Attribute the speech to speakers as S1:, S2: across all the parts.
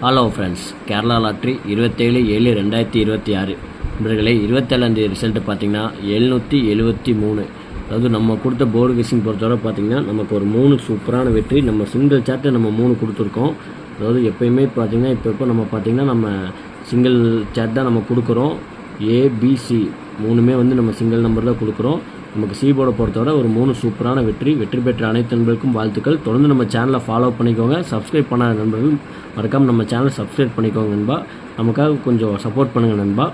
S1: Hello friends, Kerala lottery 27/7/2026 நண்பர்களே, 27ஆம் result பார்த்திங்கன்னா 773. அதாவது நம்ம கொடுத்த போர்டு கெஸ்ஸிங் பொறுத்தவரை பார்த்திங்கன்னா நமக்கு ஒரு 3 சூப்பரான வெற்றி. நம்ம சிங்கிள் சார்ட்டை நம்ம 3 கொடுத்துருக்கோம். அதாவது எப்போயுமே பார்த்திங்கன்னா இப்போ நம்ம பார்த்திங்கன்னா நம்ம சிங்கிள் சார்ட் தான் நம்ம கொடுக்குறோம். ஏபிசி 3மே நம்ம சிங்கிள் நம்பர் தான் கொடுக்குறோம். நமக்கு சி போர்டை பொறுத்தவரை ஒரு 3 சூப்பரான வெற்றி பெற்ற அனைத்து நண்பர்களுக்கும் வாழ்த்துக்கள். தொடர்ந்து நம்ம சேனலை ஃபாலோ பண்ணிக்கோங்க. சப்ஸ்கிரைப் பண்ணாத நண்பர்கள் மறக்காமல் நம்ம சேனலை சப்ஸ்கிரைப் பண்ணிக்கோங்க நண்பா. நமக்காக கொஞ்சம் சப்போர்ட் பண்ணுங்கள் நண்பா.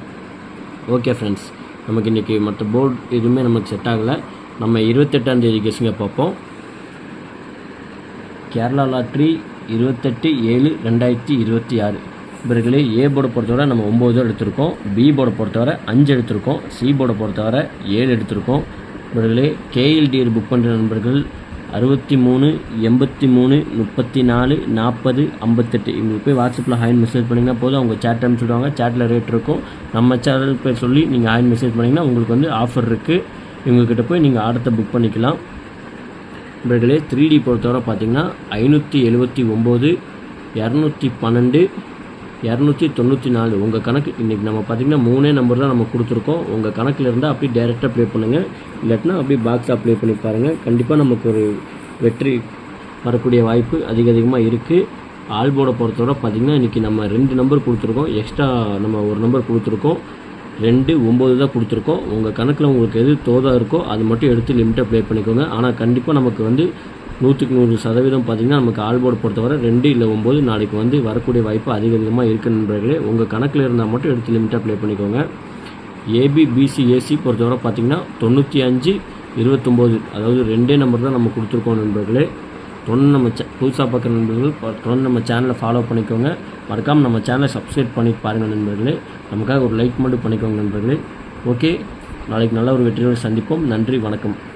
S1: ஓகே ஃப்ரெண்ட்ஸ், நமக்கு இன்றைக்கி மற்ற போர்டு எதுவுமே நமக்கு செட் ஆகலை. நம்ம 28ஆம் தேதி கெஸ்ஸிங்க பார்ப்போம். கேரளா லாட்ரி 28/7/2026 இவர்களே. ஏ போர்டை பொறுத்தவரை நம்ம 9 எடுத்திருக்கோம். பி போர்டை பொறுத்தவரை 5 எடுத்திருக்கோம். சி போர்டை பொறுத்தவரை 7 எடுத்திருக்கோம். இவர்களே கேஎல்டிஆர் புக் பண்ணுற நண்பர்கள் 63 83 34 40 58 இவங்களுக்கு போய் வாட்ஸ்அப்பில் ஹாயின் மெசேஜ் பண்ணிங்கன்னா போதும். அவங்க சேட் அனுப்பிச்சுடுவாங்க. சேட்டில் ரேட் இருக்கும். நம்ம சேனல் பேர் சொல்லி நீங்கள் ஹாயின் மெசேஜ் பண்ணிங்கன்னா உங்களுக்கு ஆஃபர் இருக்குது. இவங்கக்கிட்ட போய் நீங்கள் ஆர்டரை புக் பண்ணிக்கலாம். இவர்களே 3D பொறுத்தவரை பார்த்திங்கன்னா 579 212 294 உங்கள் கணக்கு. இன்றைக்கி நம்ம பார்த்திங்கன்னா 3 நம்பர் தான் நம்ம கொடுத்துருக்கோம். உங்கள் கணக்கில் இருந்தால் அப்படியே டேரெக்டாக ப்ளே பண்ணுங்கள். இல்லைன்னா அப்படியே பாக்ஸாக ப்ளே பண்ணி பாருங்கள். கண்டிப்பாக நமக்கு ஒரு வெற்றி வரக்கூடிய வாய்ப்பு அதிகமாக இருக்குது. ஆல் போர்டை பொறுத்தவரை பார்த்திங்கன்னா இன்றைக்கி நம்ம 2 நம்பர் கொடுத்துருக்கோம். எக்ஸ்ட்ரா நம்ம ஒரு நம்பர் கொடுத்துருக்கோம். 2 9 தான் கொடுத்துருக்கோம். உங்கள் கணக்கில் உங்களுக்கு எது தோதாக இருக்கோ அது மட்டும் எடுத்து லிமிட்டாக ப்ளே பண்ணிக்கோங்க. ஆனால் கண்டிப்பாக நமக்கு 100க்கு 100% பார்த்திங்கன்னா நமக்கு ஆல் போர்டு பொறுத்தவரை 2 இல்லை 9 நாளைக்கு வரக்கூடிய வாய்ப்பு அதிகமாக இருக்குது நண்பர்களே. உங்கள் கணக்கில் இருந்தால் மட்டும் எடுத்து லிமிட்டாக ப்ளே பண்ணிக்கோங்க. ஏபி பிசி ஏசி பொறுத்தவரை பார்த்திங்கன்னா 95 29 அதாவது 2 நம்பர் தான் நம்ம கொடுத்துருக்கோம் நண்பர்களே. தொடர்ந்து நம்ம புதுசாக பார்க்குற நண்பர்கள் தொடர்ந்து நம்ம சேனலை ஃபாலோ பண்ணிக்கோங்க. மறக்காமல் நம்ம சேனலை சப்ஸ்கிரைப் பண்ணி பாருங்கள் நண்பர்களே. நமக்காக ஒரு லைக் மட்டும் பண்ணிக்கோங்க நண்பர்களே. ஓகே, நாளைக்கு நல்ல ஒரு வெற்றியோடு சந்திப்போம். நன்றி, வணக்கம்.